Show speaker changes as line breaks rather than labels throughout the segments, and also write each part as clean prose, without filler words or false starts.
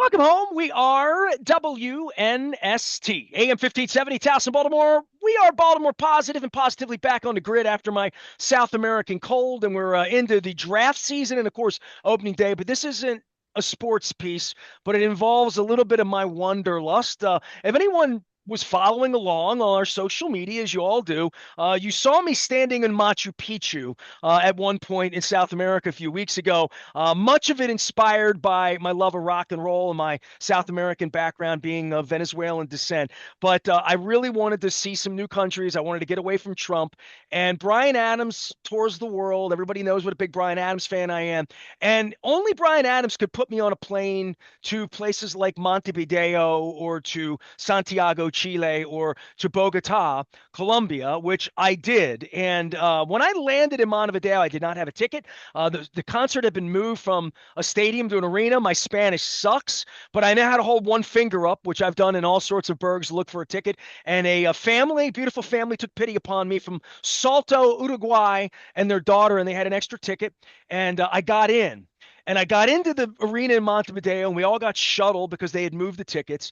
Welcome home. We are WNST, AM 1570, Towson, Baltimore. We are Baltimore positive and positively back on the grid after my South American cold, and we're into the draft season and, of course, opening day. But this isn't a sports piece, but it involves a little bit of my wanderlust. If anyone was following along on our social media, as you all do, you saw me standing in Machu Picchu at one point in South America a few weeks ago. Much of it inspired by my love of rock and roll and my South American background being of Venezuelan descent. But I really wanted to see some new countries. I wanted to get away from Trump. And Bryan Adams tours the world. Everybody knows what a big Bryan Adams fan I am. And only Bryan Adams could put me on a plane to places like Montevideo or to Santiago, Chile, or to Bogota, Colombia, which I did. And when I landed in Montevideo, I did not have a ticket. The concert had been moved from a stadium to an arena. My Spanish sucks, but I know how to hold one finger up, which I've done in all sorts of burgs to look for a ticket. And a family, beautiful family, took pity upon me from Salto, Uruguay, and their daughter, and they had an extra ticket. And I got in. And I got into the arena in Montevideo, and we all got shuttled because they had moved the tickets.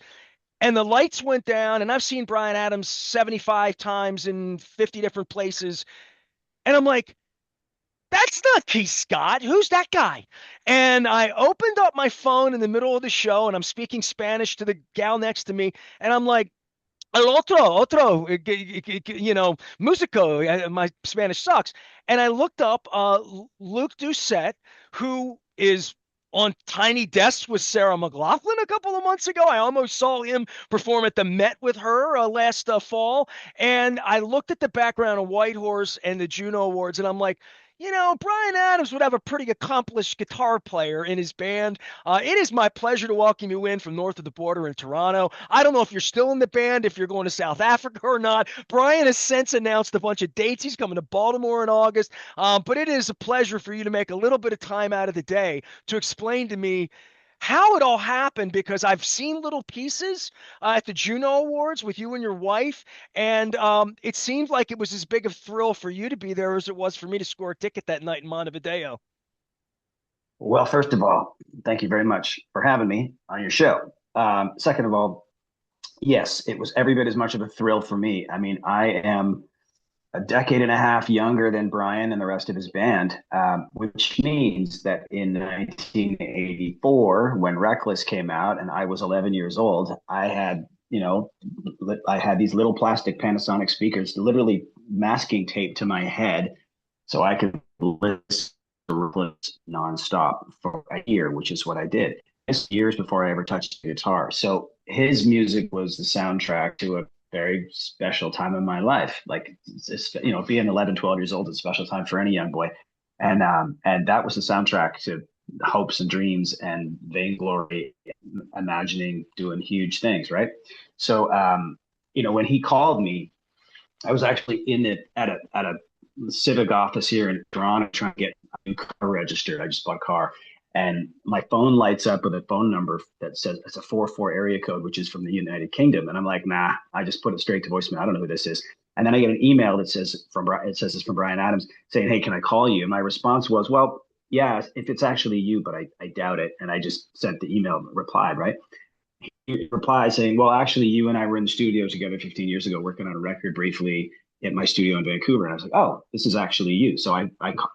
And the lights went down, and I've seen Bryan Adams 75 times in 50 different places. And I'm like, that's not Keith Scott. Who's that guy? And I opened up my phone in the middle of the show, and I'm speaking Spanish to the gal next to me. And I'm like, El otro, musico. My Spanish sucks. And I looked up Luke Doucet, who is on Tiny Desk with Sarah McLachlan a couple of months ago. I almost saw him perform at the Met with her last fall. And I looked at the background of Whitehorse and the Juno Awards, and I'm like, Bryan Adams would have a pretty accomplished guitar player in his band. It is my pleasure to welcome you in from north of the border in Toronto. I don't know if you're still in the band, if you're going to South Africa or not. Bryan has since announced a bunch of dates. He's coming to Baltimore in August. But it is a pleasure for you to make a little bit of time out of the day to explain to me how it all happened, because I've seen little pieces at the Juno Awards with you and your wife, and it seemed like it was as big a thrill for you to be there as it was for me to score a ticket that night in Montevideo.
Well, first of all, thank you very much for having me on your show. Second of all, yes, it was every bit as much of a thrill for me. I mean, I am a decade and a half younger than Bryan and the rest of his band, which means that in 1984, when Reckless came out and I was 11 years old, I had these little plastic Panasonic speakers literally masking tape to my head so I could listen to Reckless nonstop for a year, which is what I did. It's years before I ever touched the guitar. So his music was the soundtrack to a very special time in my life. Like, being 11, 12 years old is a special time for any young boy. And that was the soundtrack to hopes and dreams and vainglory, imagining doing huge things, right? So, when he called me, I was actually in it at a civic office here in Toronto trying to get a new car registered. I just bought a car. And my phone lights up with a phone number that says it's a 44 area code, which is from the United Kingdom. And I'm like, nah, I just put it straight to voicemail. I don't know who this is. And then I get an email that says it's from Bryan Adams saying, hey, can I call you? And my response was, well, yeah, if it's actually you, but I doubt it. And I just sent the email replied, right? He replied saying, well, actually, you and I were in the studio together 15 years ago, working on a record briefly at my studio in Vancouver. And I was like, oh, this is actually you. So I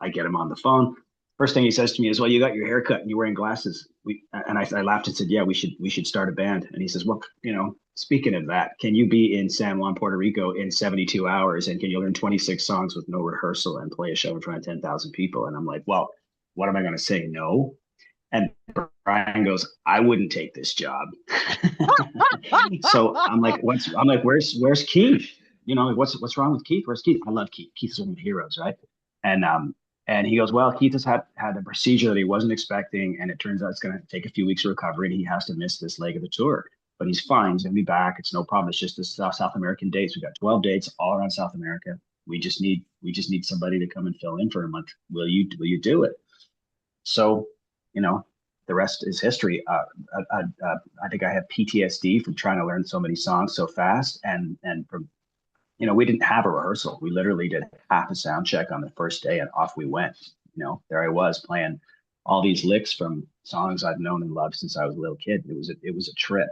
get him on the phone. First thing he says to me is, well, you got your hair cut and you're wearing glasses. I laughed and said, yeah, we should start a band. And he says, well, speaking of that, can you be in San Juan, Puerto Rico in 72 hours? And can you learn 26 songs with no rehearsal and play a show in front of 10,000 people? And I'm like, well, what am I going to say? No. And Bryan goes, I wouldn't take this job. So I'm like, where's Keith? What's wrong with Keith? Where's Keith? I love Keith. Keith's one of my heroes, right? And he goes, well, Keith has had a procedure that he wasn't expecting, and it turns out it's going to take a few weeks of recovery, and he has to miss this leg of the tour. But he's fine. He's going to be back. It's no problem. It's just the South American dates. We've got 12 dates all around South America. We just need somebody to come and fill in for a month. Will you do it? So, the rest is history. I think I have PTSD from trying to learn so many songs so fast, and from we didn't have a rehearsal. We literally did half a sound check on the first day and off we went. There I was playing all these licks from songs I've known and loved since I was a little kid. It was a trip.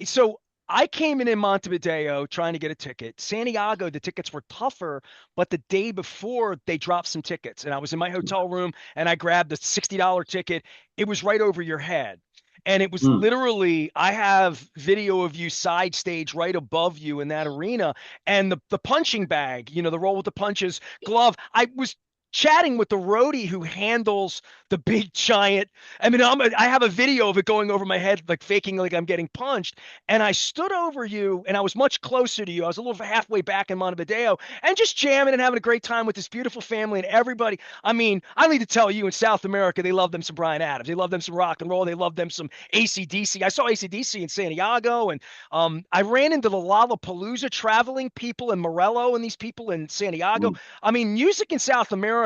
So I came in Montevideo trying to get a ticket. Santiago, the tickets were tougher, but the day before they dropped some tickets, and I was in my hotel room and I grabbed the $60 ticket. It was right over your head. And it was
Mm,
literally, I have video of you side stage right above you in that arena, and the punching bag, the roll with the punches glove. I was chatting with the roadie who handles the big giant. I mean, I have a video of it going over my head, like faking like I'm getting punched. And I stood over you, and I was much closer to you. I was a little halfway back in Montevideo, and just jamming and having a great time with this beautiful family and everybody. I mean, I need to tell you, in South America, they love them some Bryan Adams. They love them some rock and roll. They love them some AC/DC. I saw AC/DC in Santiago, and I ran into the Lollapalooza traveling people in Morello and these people in Santiago.
mm,
I mean, music in South America,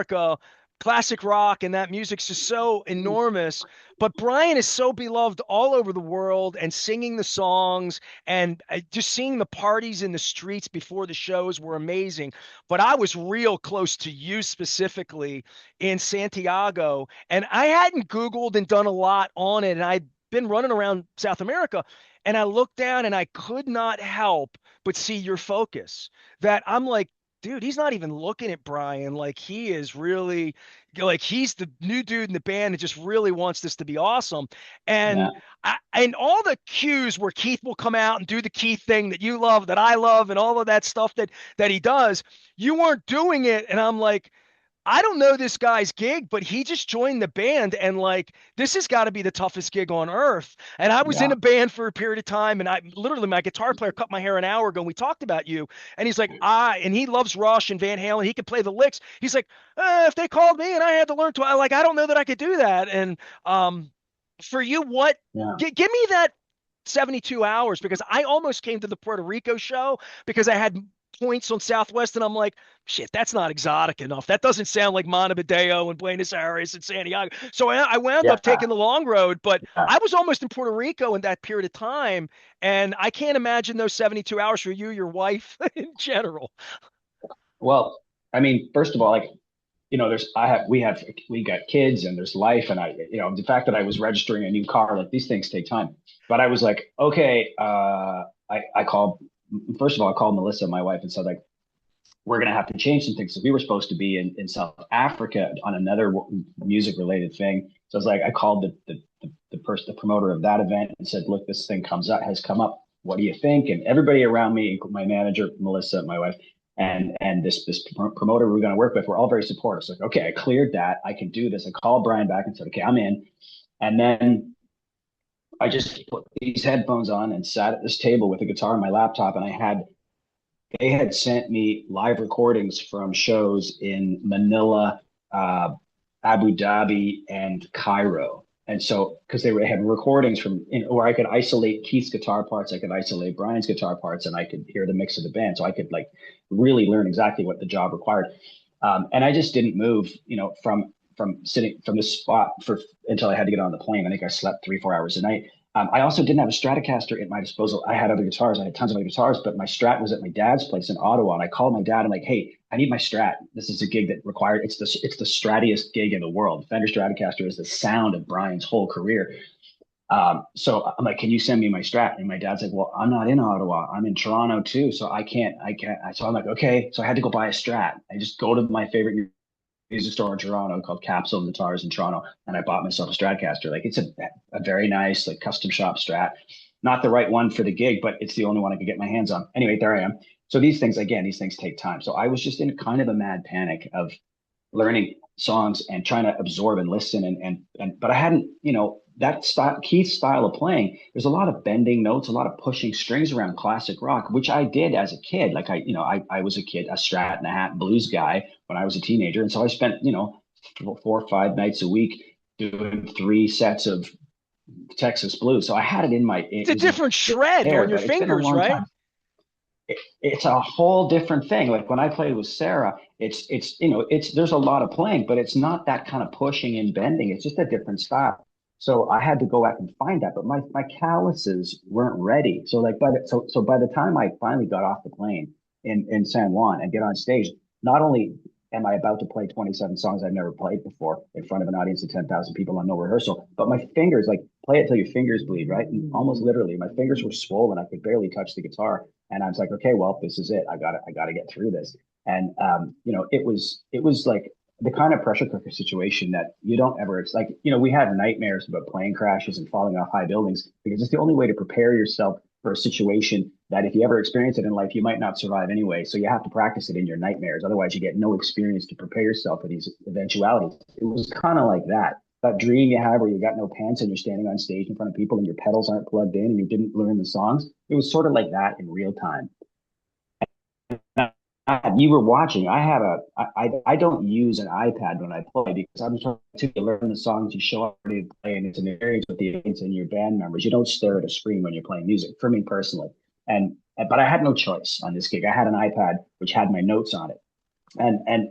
classic rock and that music's just so enormous. But Bryan is so beloved all over the world, and singing the songs and just seeing the parties in the streets before the shows were amazing. But I was real close to you specifically in Santiago, and I hadn't Googled and done a lot on it. And I'd been running around South America, and I looked down and I could not help but see your focus. That I'm like, dude, he's not even looking at Bryan. Like, he is really, like, he's the new dude in the band that just really wants this to be awesome.
yeah.
And all the cues where Keith will come out and do the Keith thing that you love, that I love, and all of that stuff that he does, you weren't doing it. And I'm like, I don't know this guy's gig, but he just joined the band, and like, this has got to be the toughest gig on earth. And I was in
Yeah.
a band for a period of time, and I literally, my guitar player cut my hair an hour ago, and we talked about you, and he's like, and he loves Rush and Van Halen. He can play the licks. He's like, if they called me and I had to learn to, I don't know that I could do that. And for you,
Yeah.
give me that 72 hours, because I almost came to the Puerto Rico show because I had points on Southwest, and I'm like, shit, that's not exotic enough. That doesn't sound like Montevideo and Buenos Aires and Santiago. So I wound
Yeah.
up taking the long road, but
Yeah.
I was almost in Puerto Rico in that period of time, and I can't imagine those 72 hours for you, your wife, in general.
Well, I mean, first of all, like, we got kids and there's life. And the fact that I was registering a new car, like, these things take time. But I was like, okay, I called, first of all, I called Melissa, my wife, and said, like, we're going to have to change some things. So we were supposed to be in South Africa on another music related thing. So I was like, I called the promoter of that event and said, look, this thing has come up. What do you think? And everybody around me, my manager, Melissa, my wife, and this promoter we were going to work with, were all very supportive. So like, okay, I cleared that. I can do this. I called Bryan back and said, okay, I'm in. And then I just put these headphones on and sat at this table with a guitar and my laptop, and they had sent me live recordings from shows in Manila, Abu Dhabi, and Cairo. And so, because they had recordings from, where I could isolate Keith's guitar parts, I could isolate Bryan's guitar parts, and I could hear the mix of the band. So I could, like, really learn exactly what the job required. And I just didn't move, from sitting from this spot until I had to get on the plane. I think I slept 3, 4 hours a night. I also didn't have a Stratocaster at my disposal. I had other guitars. I had tons of other guitars, but my Strat was at my dad's place in Ottawa. And I called my dad. I'm like, hey, I need my Strat. This is a gig that required, it's the strattiest gig in the world. Fender Stratocaster is the sound of Bryan's whole career. So I'm like, can you send me my Strat? And my dad's like, well, I'm not in Ottawa. I'm in Toronto too. So I can't. So I'm like, okay. So I had to go buy a Strat. I just go to my favorite music store in Toronto called Capsule Guitars in Toronto, and I bought myself a Stratocaster. Like, it's a very nice, like, custom shop Strat. Not the right one for the gig, but it's the only one I could get my hands on. Anyway, there I am. So these things take time. So I was just in kind of a mad panic of learning songs and trying to absorb and listen, but I hadn't, that style, Keith's style of playing, there's a lot of bending notes, a lot of pushing strings around classic rock, which I did as a kid. Like, I was a kid, a Strat and a hat blues guy when I was a teenager. And so I spent, 4 or 5 nights a week doing 3 sets of Texas blues. So I had it in
It's a different shred on your
but it's been a
fingers,
long
right?
time. It's a whole different thing. Like, when I played with Sarah, there's a lot of playing, but it's not that kind of pushing and bending. It's just a different style. So I had to go out and find that, but my calluses weren't ready. So, like, by the time I finally got off the plane in San Juan and get on stage, not only am I about to play 27 songs I've never played before in front of an audience of 10,000 people on no rehearsal? But my fingers, like, play it till your fingers bleed, right? And almost literally, my fingers were swollen. I could barely touch the guitar. And I was like, okay, well, this is it. I got to get through this. And it was like the kind of pressure cooker situation that you don't ever. It's like, we had nightmares about plane crashes and falling off high buildings because it's the only way to prepare yourself for a situation that if you ever experience it in life, you might not survive anyway. So you have to practice it in your nightmares. Otherwise, you get no experience to prepare yourself for these eventualities. It was kind of like that dream you have where you got no pants and you're standing on stage in front of people and your pedals aren't plugged in and you didn't learn the songs. It was sort of like that in real time. You were watching. I don't use an iPad when I play because I'm trying to learn the songs you show up ready to play, and it's an experience with the audience and your band members. You don't stare at a screen when you're playing music, for me personally. But I had no choice on this gig. I had an iPad which had my notes on it, and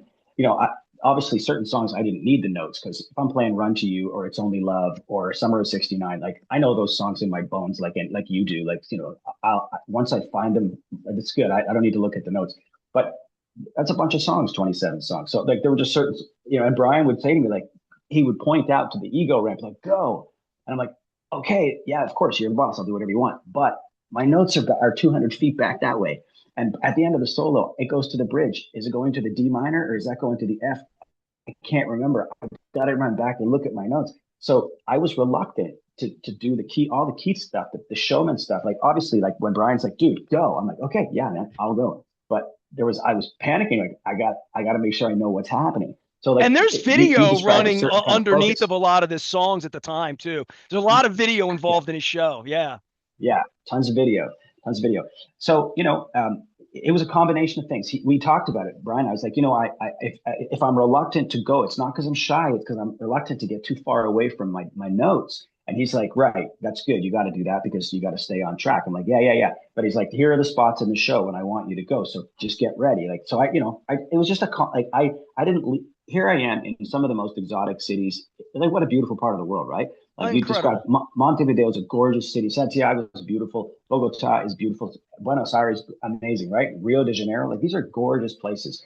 obviously certain songs I didn't need the notes because if I'm playing "Run to You" or "It's Only Love" or "Summer of '69," like I know those songs in my bones, like you do. Like once I find them, it's good. I don't need to look at the notes. But that's a bunch of songs, 27 songs. So like there were just certain, and Bryan would say to me, like, he would point out to the ego ramp, like, go. And I'm like, okay, yeah, of course, you're the boss. I'll do whatever you want. But my notes are 200 feet back that way. And at the end of the solo, it goes to the bridge. Is it going to the D minor or is that going to the F? I can't remember. I've got to run back and look at my notes. So I was reluctant to do all the key stuff, the showman stuff. Like, obviously, like when Bryan's like, dude, go. I'm like, okay, yeah, man, I'll go. But I was panicking. Like, I got to make sure I know what's happening. So like,
and there's video running underneath
of
a lot of his songs at the time too. There's a lot of video involved in his show. Yeah.
Yeah. Tons of video. So, it was a combination of things. We talked about it, Bryan. I was like, if I'm reluctant to go, it's not because I'm shy. It's because I'm reluctant to get too far away from my notes. And he's like, right, that's good. You got to do that because you got to stay on track. I'm like, yeah. But he's like, here are the spots in the show and I want you to go. So just get ready. Like, so it was just I didn't, here I am in some of the most exotic cities. Like, what a beautiful part of the world, right? Like you described, Montevideo is a gorgeous city. Santiago is beautiful. Bogota is beautiful. Buenos Aires, amazing, right? Rio de Janeiro, like these are gorgeous places.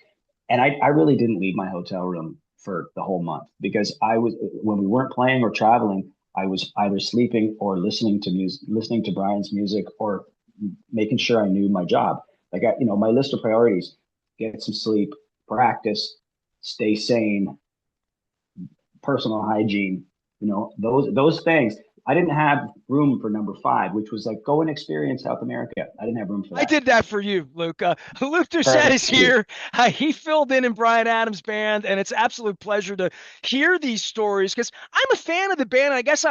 And I really didn't leave my hotel room for the whole month because when we weren't playing or traveling, I was either sleeping or listening to Bryan's music or making sure I knew my job. Like, my list of priorities: get some sleep, practice, stay sane, personal hygiene, those things. I didn't have room for number 5, which was like, go and experience South America. I didn't have room for that.
I did that for you, Luke. Luke Doucet is here. He filled in Bryan Adams' band, and it's absolute pleasure to hear these stories because I'm a fan of the band. I guess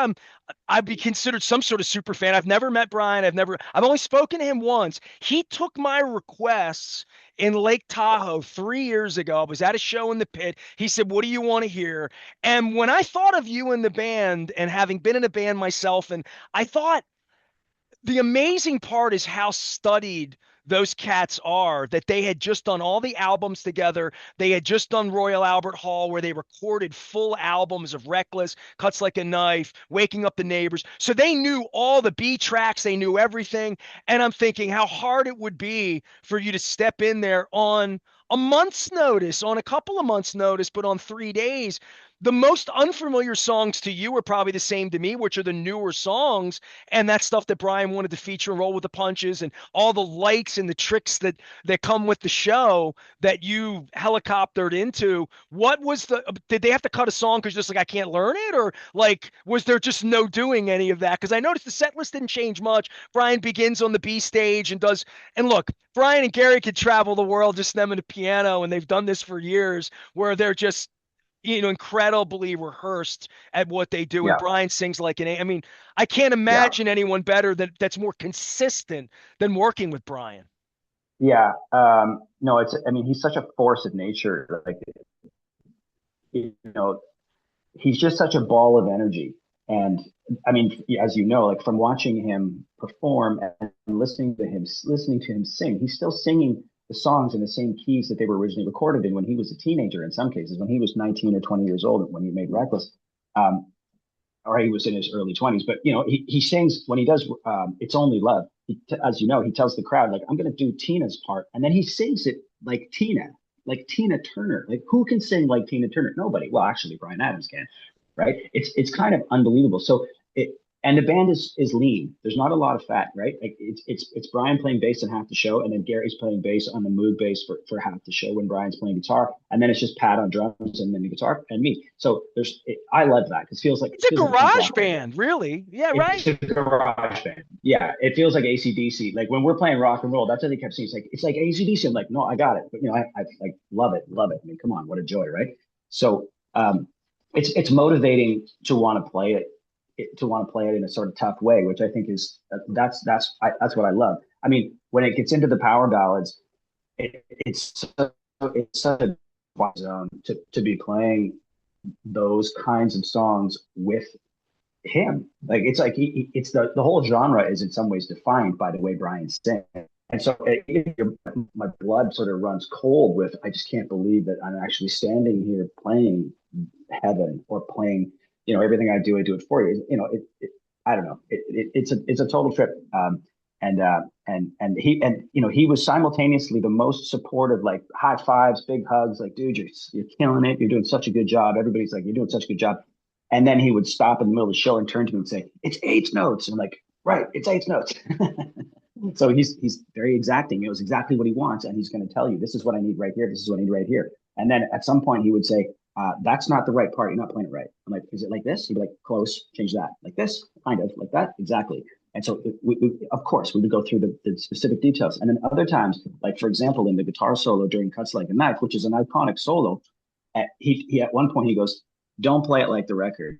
I'd be considered some sort of super fan. I've never met Bryan. I've only spoken to him once. He took my requests in Lake Tahoe 3 years ago. I was at a show in the pit. He said, what do you want to hear? And when I thought of you in the band and having been in a band myself, and I thought the amazing part is how studied those cats are, that they had just done all the albums together. They had just done Royal Albert Hall where they recorded full albums of Reckless, Cuts Like a Knife, Waking Up the Neighbors. So they knew all the B tracks. They knew everything. And I'm thinking how hard it would be for you to step in there on a month's notice, on a couple of months' notice, but on 3 days. The most unfamiliar songs to you are probably the same to me, which are the newer songs. And that's stuff that Bryan wanted to feature and roll with the punches and all the lights and the tricks that come with the show that you helicoptered into. Did they have to cut a song because just like, I can't learn it? Or like, was there just no doing any of that? Because I noticed the set list didn't change much. Bryan begins on the B stage and look, Bryan and Gary could travel the world, just them and a piano. And they've done this for years where they're just, incredibly rehearsed at what they do. Yeah. And Bryan sings like I can't imagine anyone better that's more consistent than working with Bryan.
Yeah. No, he's such a force of nature. Like, he's just such a ball of energy. And as you know, like from watching him perform and listening to him sing, he's still singing the songs in the same keys that they were originally recorded in when he was a teenager. In some cases, when he was 19 or 20 years old, when he made Reckless, or he was in his early 20s. But he sings when he does "It's Only Love." As you know, he tells the crowd, like, I'm going to do Tina's part, and then he sings it like Tina. like Tina Turner. Like who can sing like Tina Turner? Nobody. Well, actually, Bryan Adams can, right? It's kind of unbelievable. So it and the band is lean. There's not a lot of fat, right? Like it's Bryan playing bass in half the show, and then Gary's playing bass on the mood bass for half the show when Bryan's playing guitar, and then it's just Pat on drums and then the guitar and me. So I love that because it
It's a
feels like a punk
garage
rock band.
band, really. Yeah,
It's
right.
a garage band. Yeah, it feels like AC/DC. Like when we're playing rock and roll, that's what they kept saying. It's like AC/DC. I'm like, no, I got it. But I like love it, love it. I mean, come on, what a joy, right? So it's motivating to want to play to want to play it in a sort of tough way, which I think is that's what I love. I mean, when it gets into the power ballads, it's such a zone to be playing those kinds of songs with him. Like it's the whole genre is in some ways defined by the way Bryan sings. And so my blood sort of runs cold with I just can't believe that I'm actually standing here playing heaven or playing, everything I do it for you. I don't know. It's a total trip. He was simultaneously the most supportive, like high fives, big hugs, like dude, you're killing it. You're doing such a good job. Everybody's like, you're doing such a good job. And then he would stop in the middle of the show and turn to me and say, "It's eighth notes." And I'm like, "Right, it's eighth notes." So he's very exacting. It was exactly what he wants, and he's going to tell you, "This is what I need right here. This is what I need right here." And then at some point he would say, "That's not the right part. You're not playing it right." I'm like, "Is it like this?" He'd be like, "Close. Change that. Like this, kind of like that, exactly." And so of course we would go through the specific details, and then other times, like for example, in the guitar solo during "Cuts Like a Knife," which is an iconic solo, he at one point he goes, "Don't play it like the record.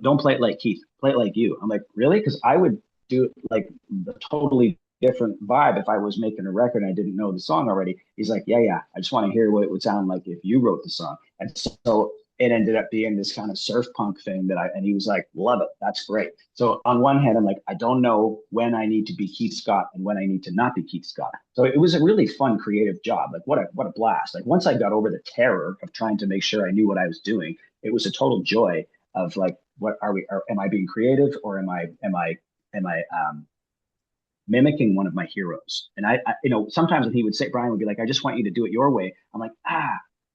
Don't play it like Keith. Play it like you." I'm like, "Really?" Because I would do it like the totally different vibe if I was making a record and I didn't know the song already. He's like, "Yeah, yeah. I just want to hear what it would sound like if you wrote the song." And so it ended up being this kind of surf punk thing and he was like, "Love it. That's great." So on one hand, I'm like, I don't know when I need to be Keith Scott and when I need to not be Keith Scott. So it was a really fun creative job. Like what a blast. Like once I got over the terror of trying to make sure I knew what I was doing, it was a total joy of like, am I being creative or am I mimicking one of my heroes? And sometimes when he would say, Bryan would be like, "I just want you to do it your way." I'm like,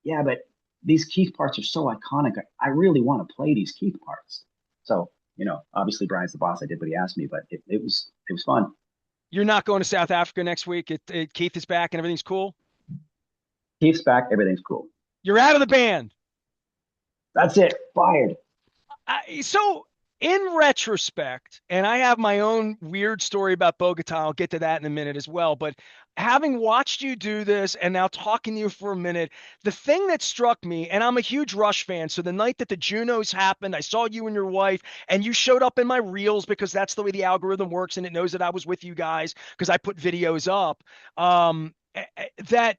yeah, but these Keith parts are so iconic. I really want to play these Keith parts. So, obviously Bryan's the boss. I did what he asked me, but it was fun.
You're not going to South Africa next week. Keith is back and everything's cool.
Keith's back. Everything's cool.
You're out of the band.
That's it. Fired.
So in retrospect, and I have my own weird story about Bogota. I'll get to that in a minute as well. But having watched you do this and now talking to you for a minute, the thing that struck me, and I'm a huge Rush fan. So the night that the Junos happened, I saw you and your wife, and you showed up in my reels because that's the way the algorithm works, and it knows that I was with you guys because I put videos up. That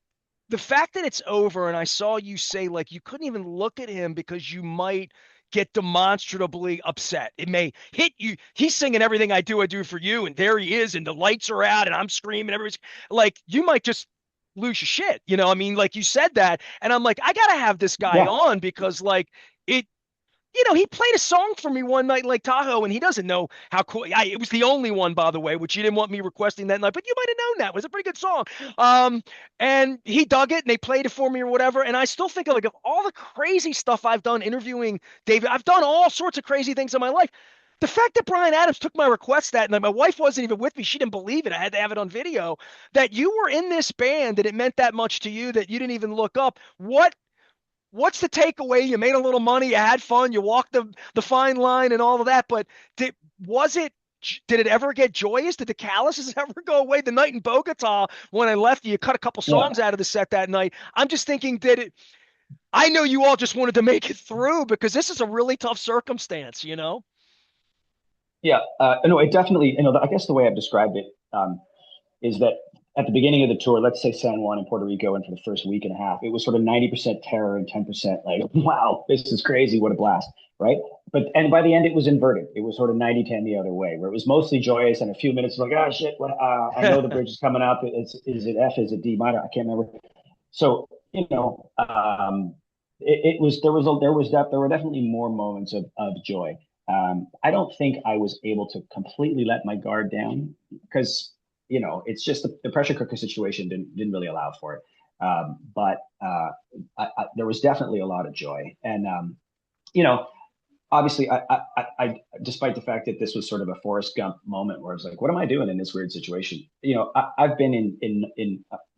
the fact that it's over, and I saw you say like you couldn't even look at him because you might get demonstrably upset. It may hit you. He's singing "Everything I Do for You," and there he is, and the lights are out, and I'm screaming. Everybody's like, you might just lose your shit. I mean, like you said that, and I'm like, I gotta have this guy
Yeah.
on because like it. He played a song for me one night in Lake Tahoe, and he doesn't know how cool. It was the only one, by the way, which you didn't want me requesting that night, but you might have known that. It was a pretty good song. And he dug it, and they played it for me or whatever. And I still think of like of all the crazy stuff I've done interviewing David. I've done all sorts of crazy things in my life. The fact that Bryan Adams took my request that night, my wife wasn't even with me. She didn't believe it. I had to have it on video. That you were in this band, that it meant that much to you, that you didn't even look up. What's the takeaway? You made a little money, you had fun, you walked the fine line and all of that, but was it did it ever get joyous? Did the calluses ever go away? The night in Bogota when I left you cut a couple
Yeah.
songs out of the set that night. I'm just thinking, I know you all just wanted to make it through because this is a really tough circumstance.
Yeah. No, it definitely, I guess the way I've described it, is that at the beginning of the tour, let's say San Juan in Puerto Rico, and for the first week and a half, it was sort of 90% terror and 10% like, wow, this is crazy. What a blast. Right. And by the end, it was inverted. It was sort of 90-10 the other way, where it was mostly joyous and a few minutes like, oh, shit, what, I know the bridge is coming up. Is it F? Is it D minor? I can't remember. So, there were definitely more moments of joy. I don't think I was able to completely let my guard down because it's just the pressure cooker situation didn't really allow for it. There was definitely a lot of joy. And, you know, obviously, despite the fact that this was sort of a Forrest Gump moment where I was like, what am I doing in this weird situation? I've been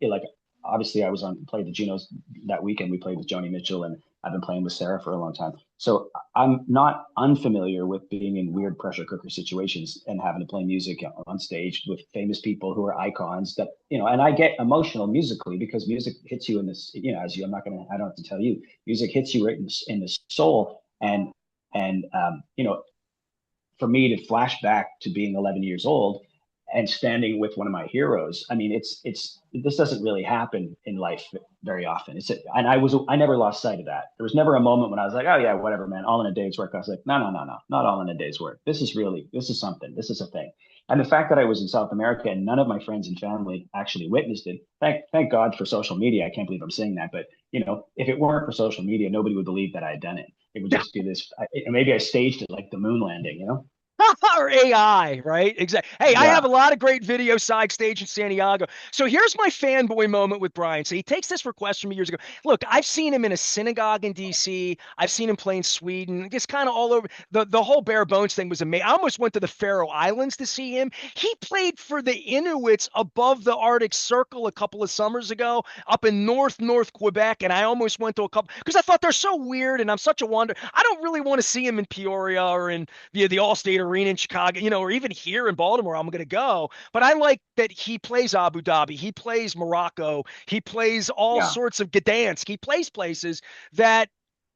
like, obviously I was played the Junos that weekend. We played with Joni Mitchell, and I've been playing with Sarah for a long time. So I'm not unfamiliar with being in weird pressure cooker situations and having to play music on stage with famous people who are icons that, and I get emotional musically because music hits you in this, I don't have to tell you, music hits you right in the soul. And for me to flash back to being 11 years old and standing with one of my heroes, I mean, this doesn't really happen in life very often. I never lost sight of that. There was never a moment when I was like, oh yeah, whatever, man, all in a day's work. I was like, no, not all in a day's work. This is something. This is a thing. And the fact that I was in South America and none of my friends and family actually witnessed it, thank God for social media. I can't believe I'm saying that, but if it weren't for social media, nobody would believe that I had done it. It would just be this. Maybe I staged it like the moon landing.
Or AI, right? Exactly. Hey, I have
Yeah.
a lot of great video side stage in Santiago. So here's my fanboy moment with Bryan. So he takes this request from me years ago. Look, I've seen him in a synagogue in DC. I've seen him play in Sweden. Just kind of all over. The whole bare bones thing was amazing. I almost went to the Faroe Islands to see him. He played for the Inuits above the Arctic Circle a couple of summers ago up in North Quebec, and I almost went to a couple because I thought they're so weird, and I'm such a wonder. I don't really want to see him in Peoria or in the Allstate Arena in Chicago, or even here in Baltimore. I'm going to go, but I like that he plays Abu Dhabi, he plays Morocco, he plays all
Yeah.
sorts of Gdansk, he plays places that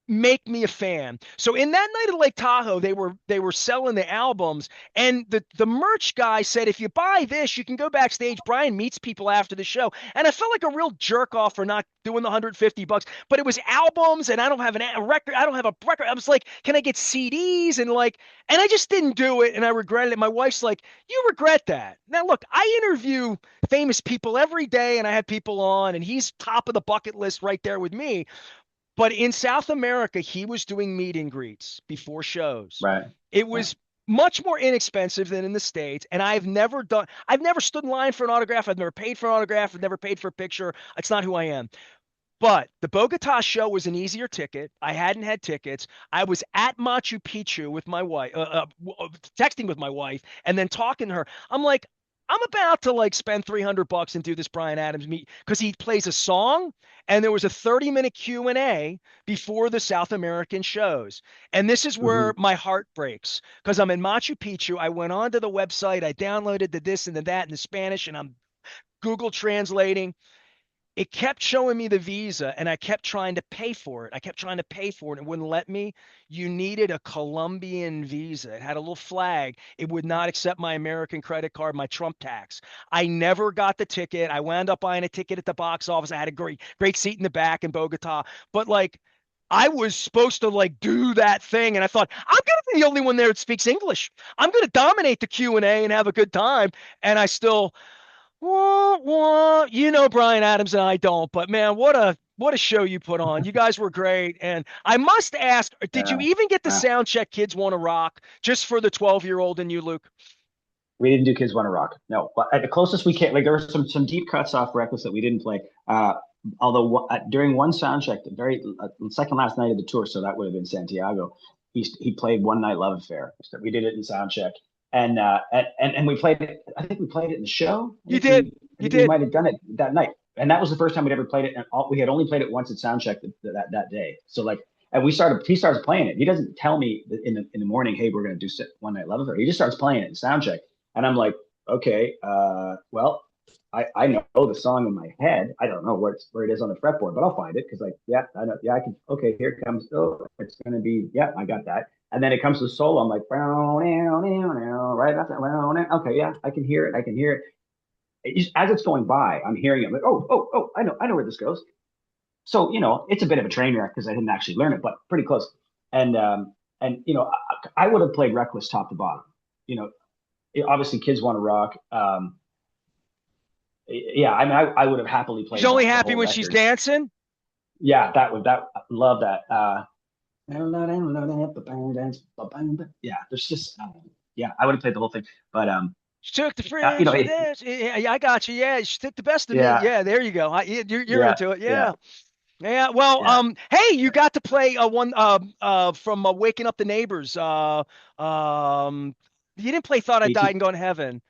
make me a fan. So in that night at Lake Tahoe, they were selling the albums, and the merch guy said, if you buy this, you can go backstage. Bryan meets people after the show, and I felt like a real jerk off for not doing the $150, but it was albums, and I don't have a record. I don't have a record. I was like, can I get CDs? And I just didn't do it, and I regretted it. My wife's like, you regret that? Now look, I interview famous people every day, and I have people on, and he's top of the bucket list right there with me. But in South America, he was doing meet and greets before shows.
Right.
It
Yeah.
was much more inexpensive than in the States. And I've never stood in line for an autograph. I've never paid for an autograph. I've never paid for a picture. It's not who I am. But the Bogota show was an easier ticket. I hadn't had tickets. I was at Machu Picchu with my wife, texting with my wife, and then talking to her. I'm like, I'm about to spend $300 and do this Bryan Adams meet because he plays a song, and there was a 30-minute Q&A before the South American shows. And this is where
Mm-hmm.
my heart breaks because I'm in Machu Picchu. I went onto the website. I downloaded the this and the that in the Spanish, and I'm Google translating. It kept showing me the visa, and I kept trying to pay for it. And it wouldn't let me. You needed a Colombian visa. It had a little flag. It would not accept my American credit card, my Trump tax. I never got the ticket. I wound up buying a ticket at the box office. I had a great seat in the back in Bogota. But I was supposed to do that thing, and I thought I'm gonna be the only one there that speaks English. I'm gonna dominate the Q&A and have a good time. And I still wah, wah. Bryan Adams and I don't, but man, what a show you put on. You guys were great. And I must ask, did you
Yeah.
even get the
Yeah.
sound check Kids Wanna Rock just for the 12-year-old and you, Luke?
We didn't do Kids Wanna Rock. No, but at the closest we came, there were some deep cuts off Reckless that we didn't play. Although during one sound check, the very second last night of the tour, so that would have been Santiago. He played One Night Love Affair. So we did it in sound check, and we played it. I think we played it in the show.
You did.
I
You
think we
did.
might have done it that night, and that was the first time we'd ever played it. And we had only played it once at sound check that day. So and he starts playing it. He doesn't tell me in the morning, hey, we're going to do One Night Love Affair. He just starts playing it in sound check. And I'm like, okay, well, I know the song in my head. I don't know where it is on the fretboard, but I'll find it because yeah, I know, yeah, I can. Okay, here it comes. Oh, it's gonna be, yeah, I got that. And then it comes to the solo. I'm like, right after, okay, yeah, I can hear it. I can hear it. As it's going by, I'm hearing it. I'm like, oh, I know where this goes. So it's a bit of a train wreck because I didn't actually learn it, but pretty close. And I would have played Reckless top to bottom. You know, obviously Kids Wanna Rock. Yeah, I mean, I would have happily played
She's only
the
happy
whole
when she's
record.
dancing.
Yeah, love that. Yeah, there's just yeah, I would have played the whole thing, but
She took the
You
fridge
know,
for this. Yeah, I got you. Yeah, she took the best of me.
yeah,
Yeah, there you go. You're
yeah,
into it.
yeah,
Yeah. Yeah, well,
yeah.
hey, you got to play one from Waking Up the Neighbors. You didn't play Thought I Died
18,
and Gone to Heaven.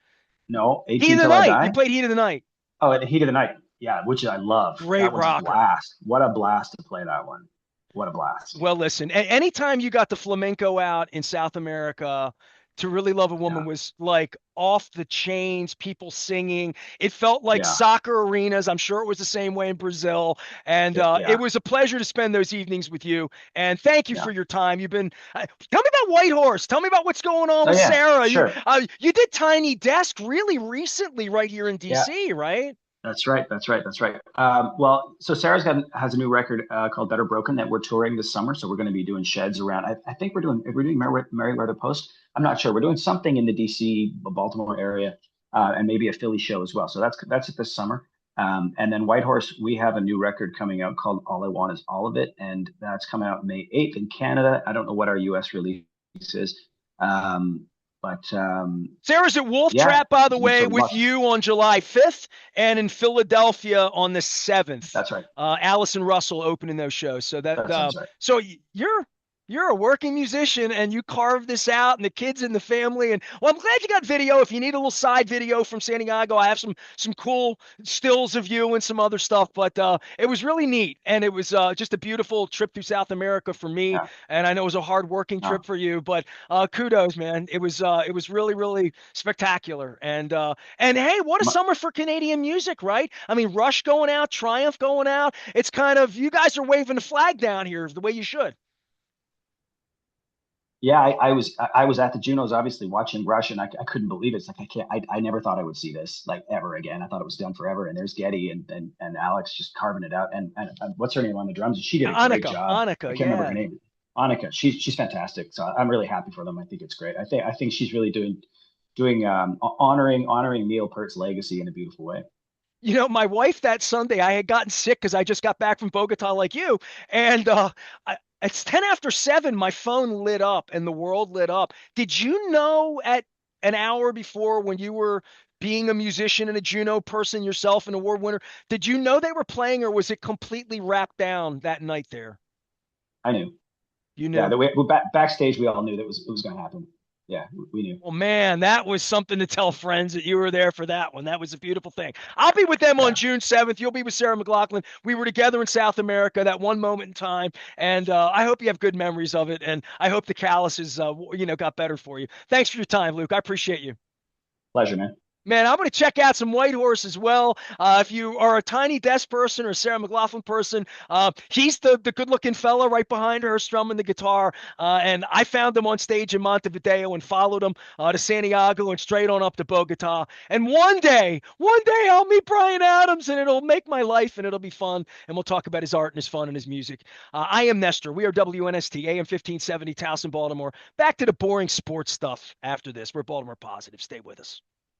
no,
Heat
18
of the
till I
Night. You
die.
played Heat of the Night.
Oh, at the heat of the night. Yeah, which I love.
Great
That was a
rocker.
blast. What a blast to play that one. What a blast.
Well, listen, anytime you got the flamenco out in South America, To Really Love a Woman
Yeah,
was like off the chains, people singing. It felt like
yeah,
soccer arenas. I'm sure it was the same way in Brazil. And it
yeah,
was a pleasure to spend those evenings with you. And thank you
yeah.
for your time. You've been, tell me about Whitehorse. Tell me about what's going on
Oh
with
yeah,
Sarah.
sure.
You did Tiny Desk really recently right here in
Yeah,
DC, right?
that's right. That's right. That's right. Well, so has a new record called Better Broken that we're touring this summer. So we're going to be doing sheds around. I think we're doing Merriweather Post. I'm not sure. We're doing something in the DC, Baltimore area, and maybe a Philly show as well. So that's it this summer. And then Whitehorse, we have a new record coming out called All I Want Is All of It, and that's coming out May 8th in Canada. I don't know what our US release is, um, but
Sarah's at Wolf
yeah,
Trap, by the
so
way, with
lots.
you on July 5th and in Philadelphia on the 7th.
That's right.
Allison Russell opening those shows. So
That sounds right.
you're a working musician and you carved this out and the kids and the family. And well, I'm glad you got video. If you need a little side video from Santiago, I have some cool stills of you and some other stuff. But it was really neat. And it was just a beautiful trip through South America for me.
Yeah.
And I know it was a hard working trip
No.
for you, but kudos, man. It was really, really spectacular. And hey, what a
My,
summer for Canadian music, right? I mean, Rush going out, Triumph going out. It's kind of you guys are waving the flag down here the way you should.
yeah, I was at the Junos obviously watching Rush, and I couldn't believe it. It's like I never thought I would see this like ever again. I thought it was done forever. And there's Getty and Alex just carving it out. And what's her name on the drums? She did a great job.
Annika,
I can't remember her
yeah.
name. Annika. She's fantastic. So I'm really happy for them. I think it's great. I think she's really doing honoring Neil Peart's legacy in a beautiful way.
You know, my wife that Sunday, I had gotten sick because I just got back from Bogota like you. And it's 10 after 7, my phone lit up and the world lit up. Did you know at an hour before when you were being a musician and a Juno person yourself, an award winner, did you know they were playing or was it completely wrapped down that night there?
I knew.
You
Yeah,
knew.
the way backstage we all knew that it was going to happen. Yeah, we knew.
Well, man, that was something to tell friends that you were there for that one. That was a beautiful thing. I'll be with them on
Yeah,
June 7th. You'll be with Sarah McLachlan. We were together in South America that one moment in time, and I hope you have good memories of it. And I hope the calluses, got better for you. Thanks for your time, Luke. I appreciate you.
pleasure, man.
Man, I'm going to check out some Whitehorse as well. If you are a Tiny Desk person or a Sarah McLachlan person, he's the good-looking fella right behind her strumming the guitar. And I found him on stage in Montevideo and followed him to Santiago and straight on up to Bogota. And one day I'll meet Bryan Adams and it'll make my life and it'll be fun. And we'll talk about his art and his fun and his music. I am Nestor. We are WNST, AM 1570, Towson, Baltimore. Back to the boring sports stuff after this. We're Baltimore Positive. Stay with us.